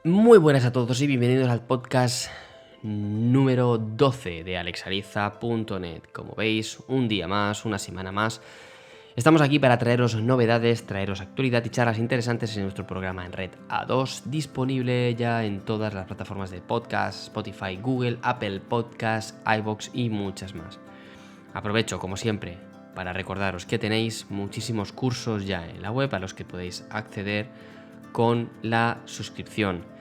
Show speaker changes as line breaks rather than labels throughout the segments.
Muy buenas a todos y bienvenidos al podcast número 12 de alexariza.net. Como veis, un día más, una semana más, estamos aquí para traeros novedades, traeros actualidad y charlas interesantes en nuestro programa en Red A2, disponible ya en todas las plataformas de podcast, Spotify, Google, Apple Podcasts, iVoox y muchas más. Aprovecho, como siempre, para recordaros que tenéis muchísimos cursos ya en la web a los que podéis acceder con la suscripción.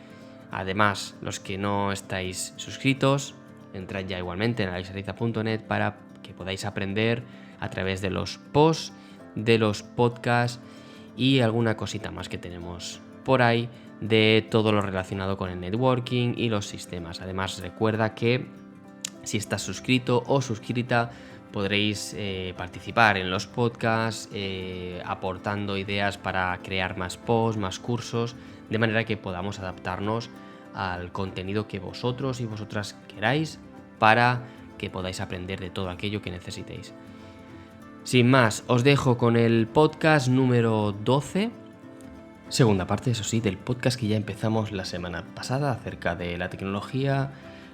Además, los que no estáis suscritos, entrad ya igualmente en alexariza.net para que podáis aprender a través de los posts, de los podcasts y alguna cosita más que tenemos por ahí de todo lo relacionado con el networking y los sistemas. Además, recuerda que si estás suscrito o suscrita, podréis participar en los podcasts, aportando ideas para crear más posts, más cursos, de manera que podamos adaptarnos al contenido que vosotros y vosotras queráis para que podáis aprender de todo aquello que necesitéis. Sin más, os dejo con el podcast número 12, segunda parte, eso sí, del podcast que ya empezamos la semana pasada acerca de la tecnología,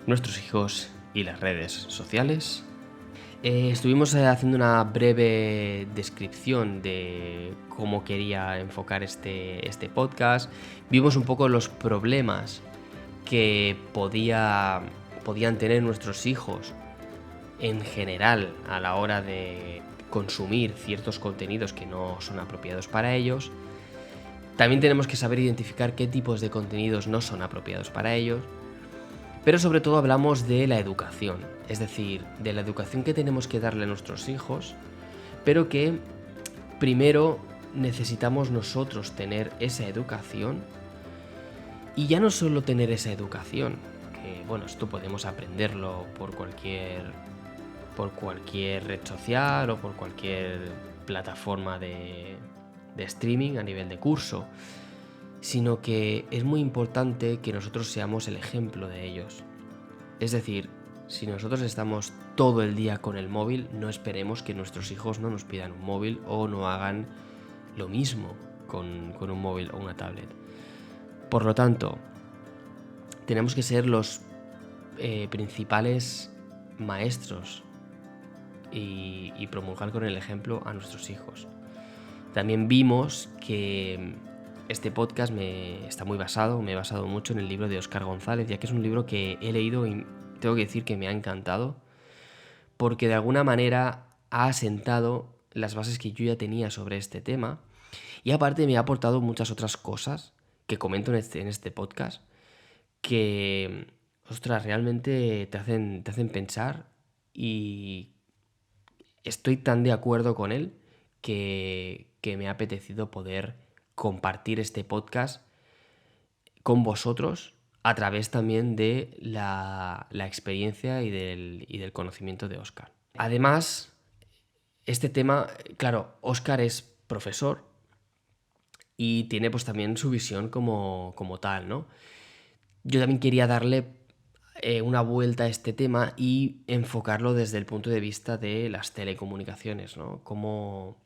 nuestros hijos y las redes sociales. Estuvimos haciendo una breve descripción de cómo quería enfocar este podcast. Vimos un poco los problemas que podían tener nuestros hijos en general a la hora de consumir ciertos contenidos que no son apropiados para ellos. También tenemos que saber identificar qué tipos de contenidos no son apropiados para ellos. Pero sobre todo hablamos de la educación, es decir, de la educación que tenemos que darle a nuestros hijos, pero que primero necesitamos nosotros tener esa educación. Y ya no solo tener esa educación, que bueno, esto podemos aprenderlo por cualquier red social o por cualquier plataforma de streaming a nivel de curso, sino que es muy importante que nosotros seamos el ejemplo de ellos. Es decir, si nosotros estamos todo el día con el móvil, no esperemos que nuestros hijos no nos pidan un móvil o no hagan lo mismo con un móvil o una tablet. Por lo tanto, tenemos que ser los principales maestros y promulgar con el ejemplo a nuestros hijos. También vimos que este podcast me he basado mucho en el libro de Óscar González, ya que es un libro que he leído y tengo que decir que me ha encantado, porque de alguna manera ha asentado las bases que yo ya tenía sobre este tema y aparte me ha aportado muchas otras cosas que comento en este podcast que, ostras, realmente te hacen pensar, y estoy tan de acuerdo con él que me ha apetecido poder compartir este podcast con vosotros a través también de la experiencia y del conocimiento de Óscar. Además, este tema, claro, Óscar es profesor y tiene pues también su visión como tal, ¿no? Yo también quería darle una vuelta a este tema y enfocarlo desde el punto de vista de las telecomunicaciones, ¿no? Cómo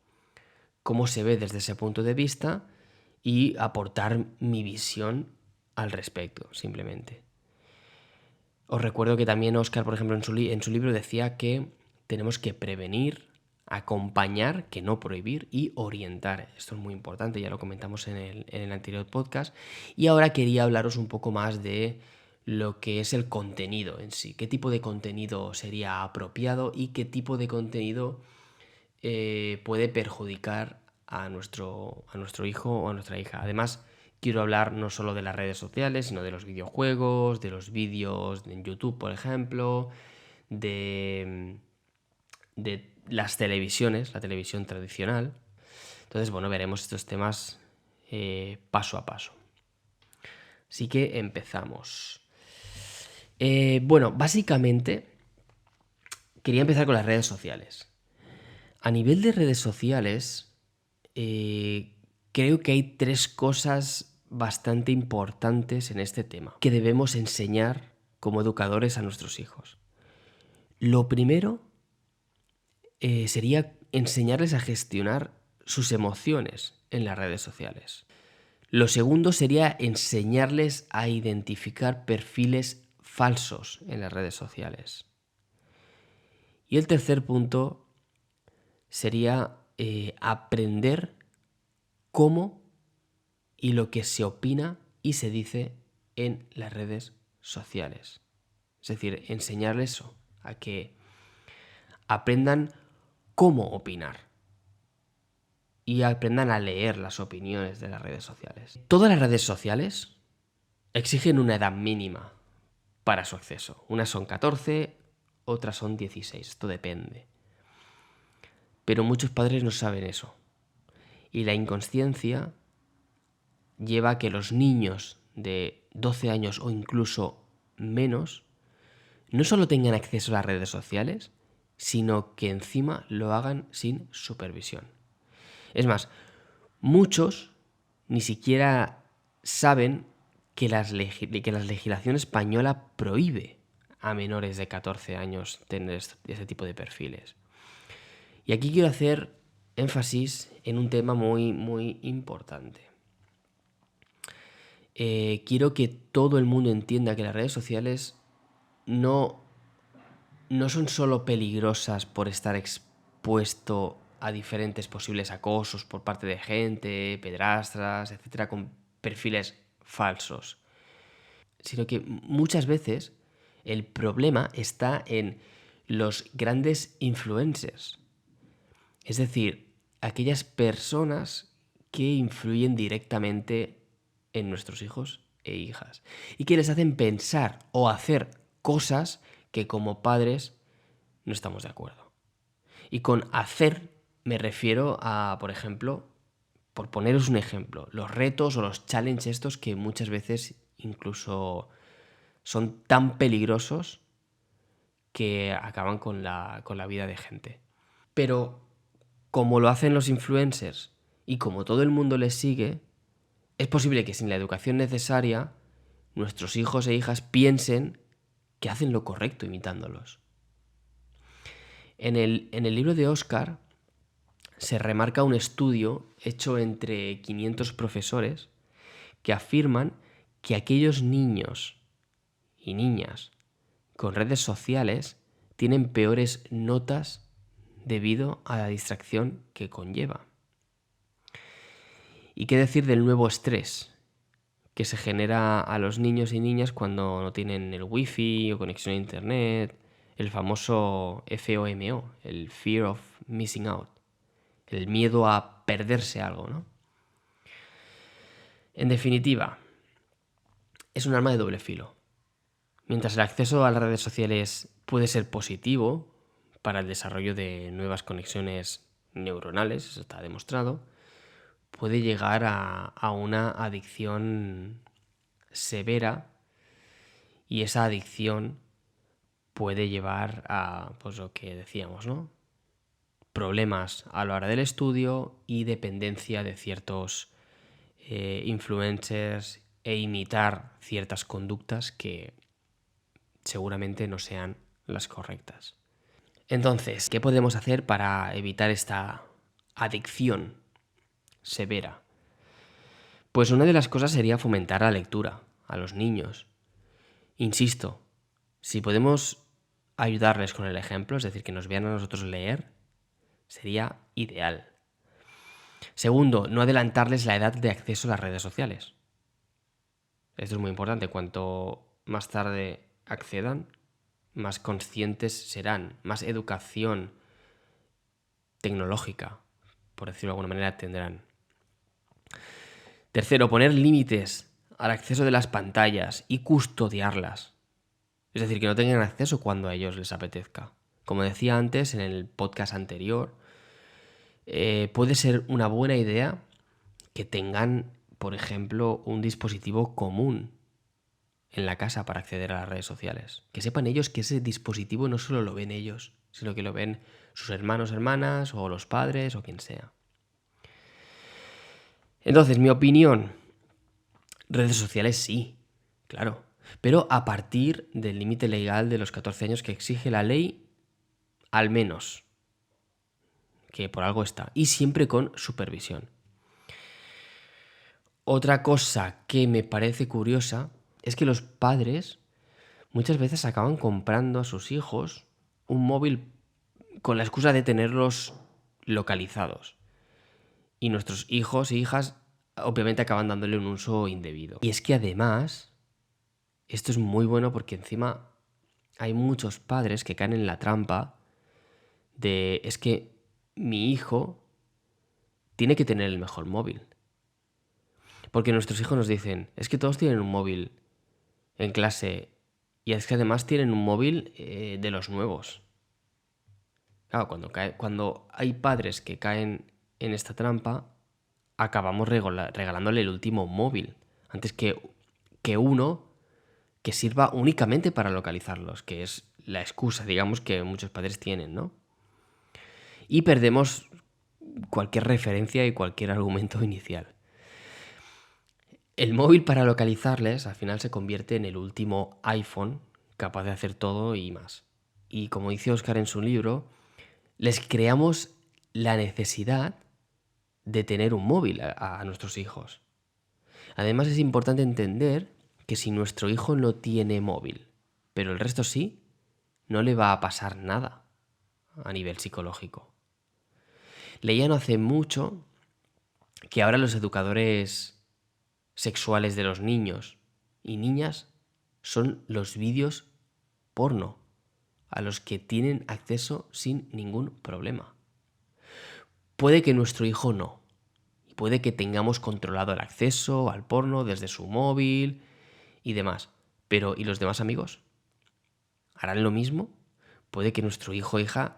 se ve desde ese punto de vista y aportar mi visión al respecto, simplemente. Os recuerdo que también Óscar, por ejemplo, en su libro decía que tenemos que prevenir, acompañar, que no prohibir, y orientar. Esto es muy importante, ya lo comentamos en el anterior podcast. Y ahora quería hablaros un poco más de lo que es el contenido en sí. ¿Qué tipo de contenido sería apropiado y qué tipo de contenido puede perjudicar a nuestro hijo o a nuestra hija? Además, quiero hablar no solo de las redes sociales, sino de los videojuegos, de los vídeos en YouTube, por ejemplo, de las televisiones, la televisión tradicional. Entonces, bueno, veremos estos temas paso a paso. Así que empezamos. Bueno, básicamente quería empezar con las redes sociales. A nivel de redes sociales, creo que hay tres cosas bastante importantes en este tema que debemos enseñar como educadores a nuestros hijos. Lo primero sería enseñarles a gestionar sus emociones en las redes sociales. Lo segundo sería enseñarles a identificar perfiles falsos en las redes sociales. Y el tercer punto sería aprender cómo y lo que se opina y se dice en las redes sociales. Es decir, enseñarles eso, a que aprendan cómo opinar y aprendan a leer las opiniones de las redes sociales. Todas las redes sociales exigen una edad mínima para su acceso. Unas son 14, otras son 16, esto depende. Pero muchos padres no saben eso. Y la inconsciencia lleva a que los niños de 12 años o incluso menos no solo tengan acceso a las redes sociales, sino que encima lo hagan sin supervisión. Es más, muchos ni siquiera saben que la legislación española prohíbe a menores de 14 años tener este tipo de perfiles. Y aquí quiero hacer énfasis en un tema muy, muy importante. Quiero que todo el mundo entienda que las redes sociales no son solo peligrosas por estar expuesto a diferentes posibles acosos por parte de gente, pedrastras, etcétera, con perfiles falsos, sino que muchas veces el problema está en los grandes influencers, es decir, aquellas personas que influyen directamente en nuestros hijos e hijas y que les hacen pensar o hacer cosas que como padres no estamos de acuerdo. Y con hacer me refiero a, por ejemplo, por poneros un ejemplo, los retos o los challenges estos que muchas veces incluso son tan peligrosos que acaban con la vida de gente. Pero como lo hacen los influencers y como todo el mundo les sigue, es posible que sin la educación necesaria nuestros hijos e hijas piensen que hacen lo correcto imitándolos. En el libro de Oscar se remarca un estudio hecho entre 500 profesores que afirman que aquellos niños y niñas con redes sociales tienen peores notas debido a la distracción que conlleva. ¿Y qué decir del nuevo estrés que se genera a los niños y niñas cuando no tienen el wifi o conexión a internet? El famoso FOMO, el Fear of Missing Out, el miedo a perderse algo, ¿no? En definitiva, es un arma de doble filo. Mientras el acceso a las redes sociales puede ser positivo para el desarrollo de nuevas conexiones neuronales, eso está demostrado, puede llegar a una adicción severa y esa adicción puede llevar a, pues lo que decíamos, ¿no? Problemas a la hora del estudio y dependencia de ciertos influencers e imitar ciertas conductas que seguramente no sean las correctas. Entonces, ¿qué podemos hacer para evitar esta adicción severa? Pues una de las cosas sería fomentar la lectura a los niños. Insisto, si podemos ayudarles con el ejemplo, es decir, que nos vean a nosotros leer, sería ideal. Segundo, no adelantarles la edad de acceso a las redes sociales. Esto es muy importante. Cuanto más tarde accedan, más conscientes serán, más educación tecnológica, por decirlo de alguna manera, tendrán. Tercero, poner límites al acceso de las pantallas y custodiarlas. Es decir, que no tengan acceso cuando a ellos les apetezca. Como decía antes en el podcast anterior, puede ser una buena idea que tengan, por ejemplo, un dispositivo común en la casa para acceder a las redes sociales. Que sepan ellos que ese dispositivo no solo lo ven ellos, sino que lo ven sus hermanos, hermanas, o los padres, o quien sea. Entonces, mi opinión, redes sociales sí, claro, pero a partir del límite legal de los 14 años que exige la ley, al menos, que por algo está, y siempre con supervisión. Otra cosa que me parece curiosa es que los padres muchas veces acaban comprando a sus hijos un móvil con la excusa de tenerlos localizados. Y nuestros hijos e hijas obviamente acaban dándole un uso indebido. Y es que además, esto es muy bueno porque encima hay muchos padres que caen en la trampa de es que mi hijo tiene que tener el mejor móvil. Porque nuestros hijos nos dicen, es que todos tienen un móvil en clase y es que además tienen un móvil de los nuevos. Claro, cuando hay padres que caen en esta trampa, acabamos regalándole el último móvil, antes que uno que sirva únicamente para localizarlos, que es la excusa, digamos, que muchos padres tienen, ¿no? Y perdemos cualquier referencia y cualquier argumento inicial. El móvil para localizarles al final se convierte en el último iPhone capaz de hacer todo y más. Y como dice Oscar en su libro, les creamos la necesidad de tener un móvil a nuestros hijos. Además es importante entender que si nuestro hijo no tiene móvil, pero el resto sí, no le va a pasar nada a nivel psicológico. Leía no hace mucho que ahora los educadores sexuales de los niños y niñas son los vídeos porno a los que tienen acceso sin ningún problema. Puede que nuestro hijo no. Puede que tengamos controlado el acceso al porno desde su móvil y demás. Pero, ¿y los demás amigos? ¿Harán lo mismo? Puede que nuestro hijo o hija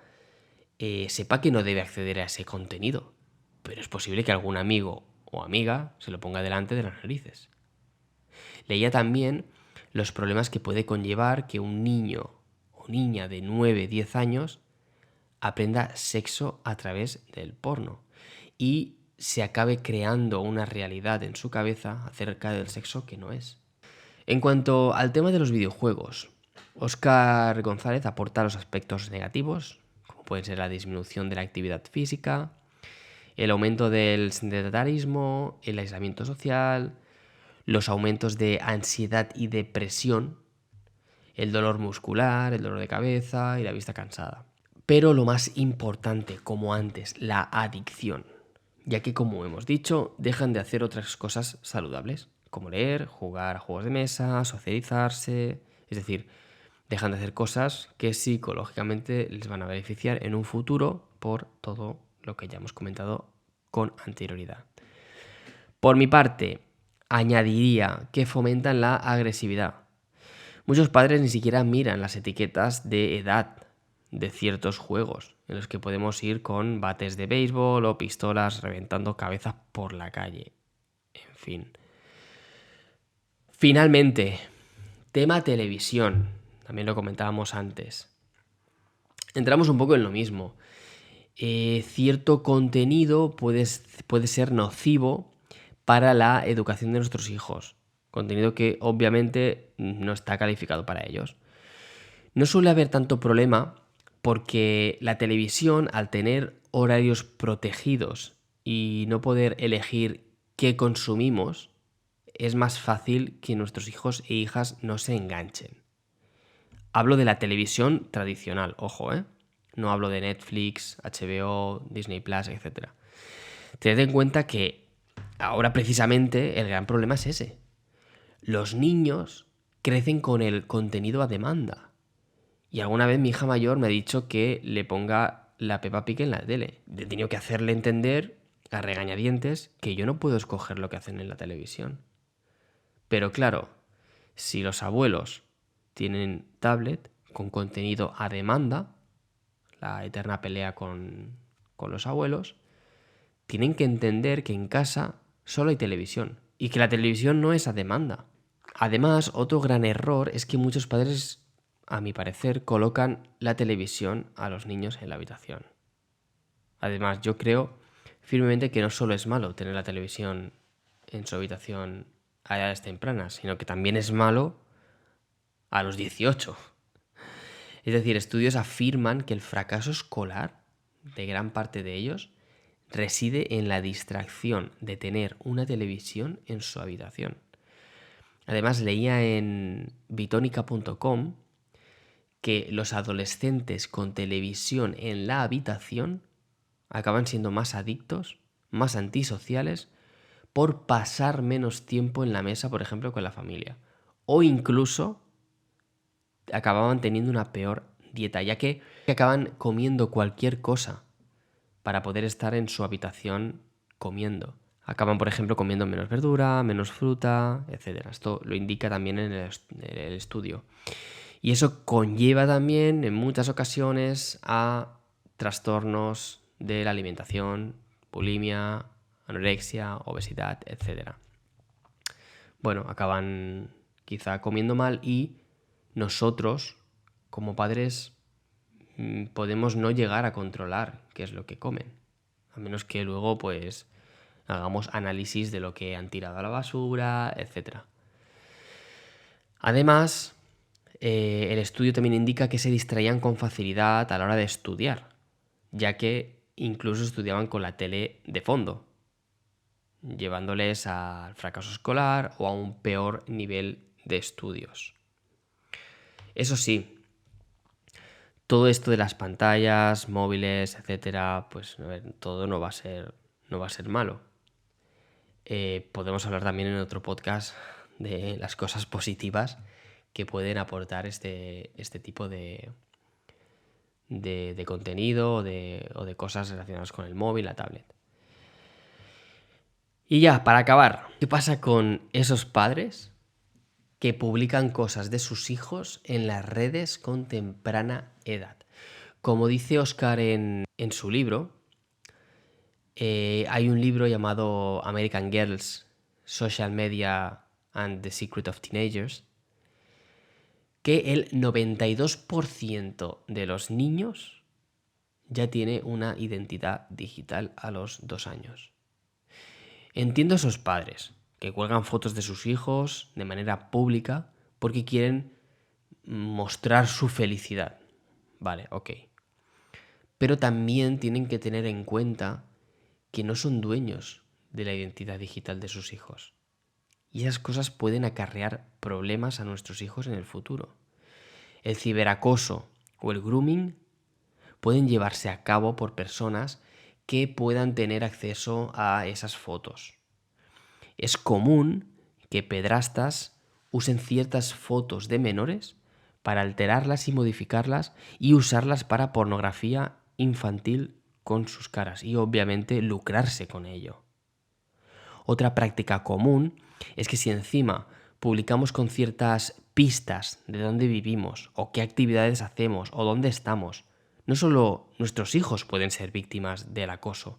sepa que no debe acceder a ese contenido, pero es posible que algún amigo o amiga se lo ponga delante de las narices. Leía también los problemas que puede conllevar que un niño o niña de 9, 10 años aprenda sexo a través del porno y se acabe creando una realidad en su cabeza acerca del sexo que no es. En cuanto al tema de los videojuegos, Óscar González aporta los aspectos negativos, como pueden ser la disminución de la actividad física, el aumento del sedentarismo, el aislamiento social, los aumentos de ansiedad y depresión, el dolor muscular, el dolor de cabeza y la vista cansada. Pero lo más importante, como antes, la adicción, ya que como hemos dicho, dejan de hacer otras cosas saludables, como leer, jugar a juegos de mesa, socializarse, es decir, dejan de hacer cosas que psicológicamente les van a beneficiar en un futuro por todo lo que ya hemos comentado con anterioridad. Por mi parte, añadiría que fomentan la agresividad. Muchos padres ni siquiera miran las etiquetas de edad de ciertos juegos, en los que podemos ir con bates de béisbol o pistolas reventando cabezas por la calle. En fin. Finalmente, tema televisión. También lo comentábamos antes. Entramos un poco en lo mismo. Cierto contenido puede ser nocivo para la educación de nuestros hijos. Contenido que obviamente no está calificado para ellos. No suele haber tanto problema porque la televisión, al tener horarios protegidos y no poder elegir qué consumimos, es más fácil que nuestros hijos e hijas no se enganchen. Hablo de la televisión tradicional, ojo, ¿eh? No hablo de Netflix, HBO, Disney Plus, etc. Tened en cuenta que ahora precisamente el gran problema es ese. Los niños crecen con el contenido a demanda. Y alguna vez mi hija mayor me ha dicho que le ponga la Peppa Pig en la tele. He tenido que hacerle entender a regañadientes que yo no puedo escoger lo que hacen en la televisión. Pero claro, si los abuelos tienen tablet con contenido a demanda, la eterna pelea con los abuelos, tienen que entender que en casa solo hay televisión y que la televisión no es a demanda. Además, otro gran error es que muchos padres, a mi parecer, colocan la televisión a los niños en la habitación. Además, yo creo firmemente que no solo es malo tener la televisión en su habitación a edades tempranas, sino que también es malo a los 18. Es decir, estudios afirman que el fracaso escolar de gran parte de ellos reside en la distracción de tener una televisión en su habitación. Además, leía en bitónica.com que los adolescentes con televisión en la habitación acaban siendo más adictos, más antisociales, por pasar menos tiempo en la mesa, por ejemplo, con la familia. O incluso acababan teniendo una peor dieta, ya que acaban comiendo cualquier cosa para poder estar en su habitación comiendo. Acaban, por ejemplo, comiendo menos verdura, menos fruta, etc. Esto lo indica también en el estudio. Y eso conlleva también, en muchas ocasiones, a trastornos de la alimentación, bulimia, anorexia, obesidad, etc. Bueno, acaban quizá comiendo mal y nosotros, como padres, podemos no llegar a controlar qué es lo que comen. A menos que luego, pues, hagamos análisis de lo que han tirado a la basura, etc. Además, el estudio también indica que se distraían con facilidad a la hora de estudiar, ya que incluso estudiaban con la tele de fondo, llevándoles al fracaso escolar o a un peor nivel de estudios. Eso sí, todo esto de las pantallas, móviles, etcétera, pues a ver, todo no va a ser malo. Podemos hablar también en otro podcast de las cosas positivas que pueden aportar este tipo de contenido o de cosas relacionadas con el móvil, la tablet. Y ya, para acabar, ¿qué pasa con esos padres que publican cosas de sus hijos en las redes con temprana edad? Como dice Oscar en su libro, hay un libro llamado American Girls, Social Media and the Secret of Teenagers, que el 92% de los niños ya tiene una identidad digital a los 2 años. Entiendo a esos padres que cuelgan fotos de sus hijos de manera pública porque quieren mostrar su felicidad. Vale, ok. Pero también tienen que tener en cuenta que no son dueños de la identidad digital de sus hijos. Y esas cosas pueden acarrear problemas a nuestros hijos en el futuro. El ciberacoso o el grooming pueden llevarse a cabo por personas que puedan tener acceso a esas fotos. Es común que pedrastas usen ciertas fotos de menores para alterarlas y modificarlas y usarlas para pornografía infantil con sus caras y obviamente lucrarse con ello. Otra práctica común es que si encima publicamos con ciertas pistas de dónde vivimos o qué actividades hacemos o dónde estamos, no solo nuestros hijos pueden ser víctimas del acoso,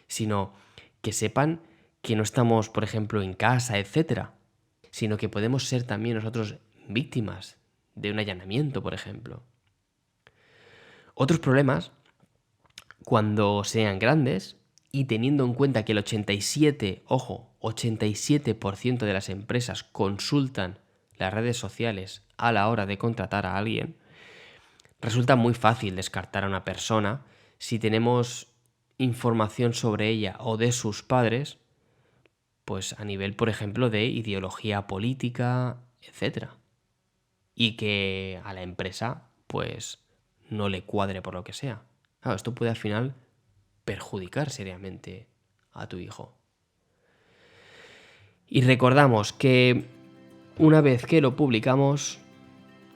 sino que sepan que no estamos, por ejemplo, en casa, etc., sino que podemos ser también nosotros víctimas de un allanamiento, por ejemplo. Otros problemas, cuando sean grandes, y teniendo en cuenta que el 87% de las empresas consultan las redes sociales a la hora de contratar a alguien, resulta muy fácil descartar a una persona si tenemos información sobre ella o de sus padres, pues a nivel, por ejemplo, de ideología política, etc. Y que a la empresa, pues, no le cuadre por lo que sea. Claro, esto puede al final perjudicar seriamente a tu hijo. Y recordamos que una vez que lo publicamos,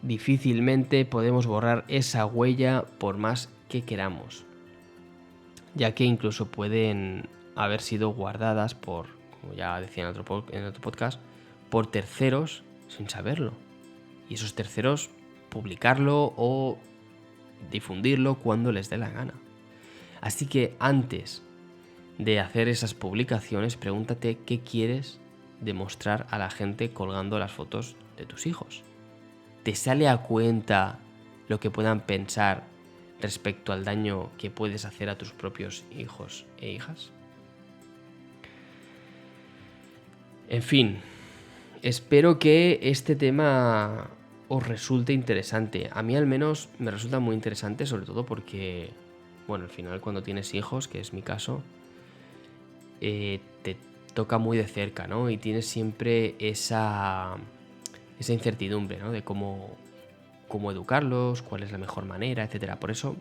difícilmente podemos borrar esa huella por más que queramos, ya que incluso pueden haber sido guardadas por, como ya decía en otro podcast, por terceros sin saberlo. Y esos terceros publicarlo o difundirlo cuando les dé la gana. Así que antes de hacer esas publicaciones, pregúntate qué quieres demostrar a la gente colgando las fotos de tus hijos. ¿Te sale a cuenta lo que puedan pensar respecto al daño que puedes hacer a tus propios hijos e hijas? En fin, espero que este tema os resulte interesante. A mí al menos me resulta muy interesante, sobre todo porque, bueno, al final cuando tienes hijos, que es mi caso, te toca muy de cerca, ¿no? Y tienes siempre esa incertidumbre, ¿no? De cómo educarlos, cuál es la mejor manera, etcétera. Por eso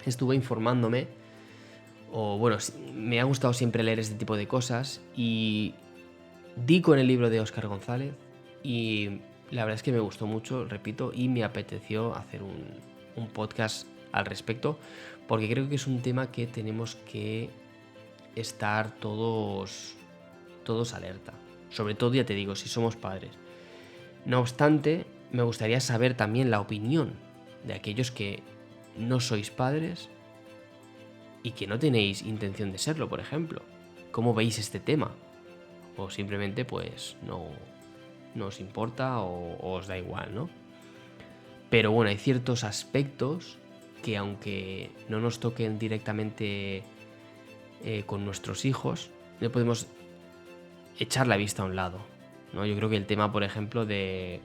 estuve informándome, me ha gustado siempre leer este tipo de cosas y di con el libro de Óscar González y la verdad es que me gustó mucho, repito, y me apeteció hacer un podcast al respecto, porque creo que es un tema que tenemos que estar todos alerta. Sobre todo, ya te digo, si somos padres. No obstante, me gustaría saber también la opinión de aquellos que no sois padres y que no tenéis intención de serlo, por ejemplo. ¿Cómo veis este tema? O simplemente pues no os importa o os da igual, ¿no? Pero bueno, hay ciertos aspectos que aunque no nos toquen directamente con nuestros hijos, no podemos echar la vista a un lado, ¿no? Yo creo que el tema, por ejemplo, de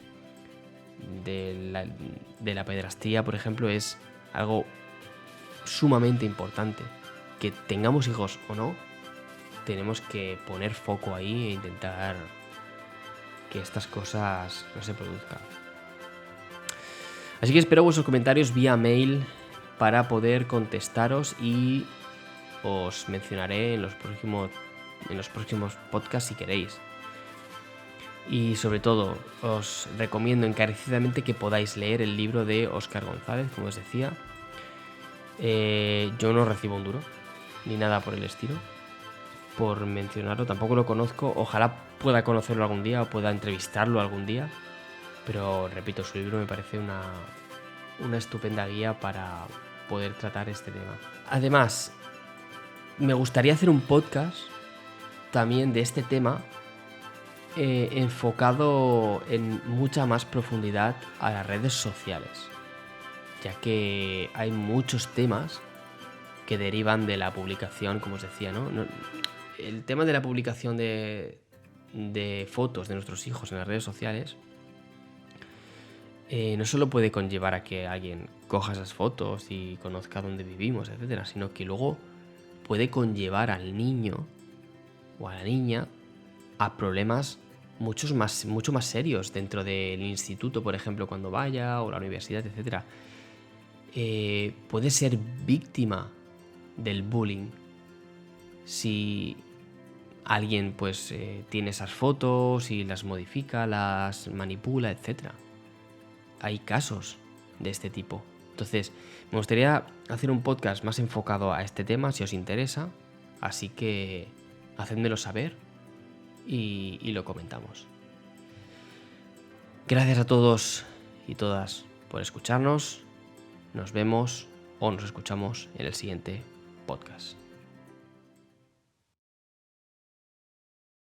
la pederastía, por ejemplo, es algo sumamente importante. Que tengamos hijos o no, tenemos que poner foco ahí e intentar que estas cosas no se produzcan. Así que espero vuestros comentarios vía mail para poder contestaros y os mencionaré en los próximos podcasts si queréis. Y sobre todo, os recomiendo encarecidamente que podáis leer el libro de Óscar González, como os decía. Yo no recibo un duro, ni nada por el estilo, por mencionarlo. Tampoco lo conozco, ojalá pueda conocerlo algún día o pueda entrevistarlo algún día. Pero repito, su libro me parece una estupenda guía para poder tratar este tema. Además, me gustaría hacer un podcast también de este tema enfocado en mucha más profundidad a las redes sociales, ya que hay muchos temas que derivan de la publicación, como os decía, ¿no? El tema de la publicación de fotos de nuestros hijos en las redes sociales no solo puede conllevar a que alguien coja esas fotos y conozca dónde vivimos, etcétera, sino que luego puede conllevar al niño o a la niña a problemas mucho más serios dentro del instituto, por ejemplo, cuando vaya, o la universidad, etcétera. Puede ser víctima del bullying si alguien pues tiene esas fotos y las modifica, las manipula, etcétera. Hay casos de este tipo. Entonces, me gustaría hacer un podcast más enfocado a este tema si os interesa, así que hacedmelo saber y lo comentamos. Gracias a todos y todas por escucharnos. Nos vemos o nos escuchamos en el siguiente podcast.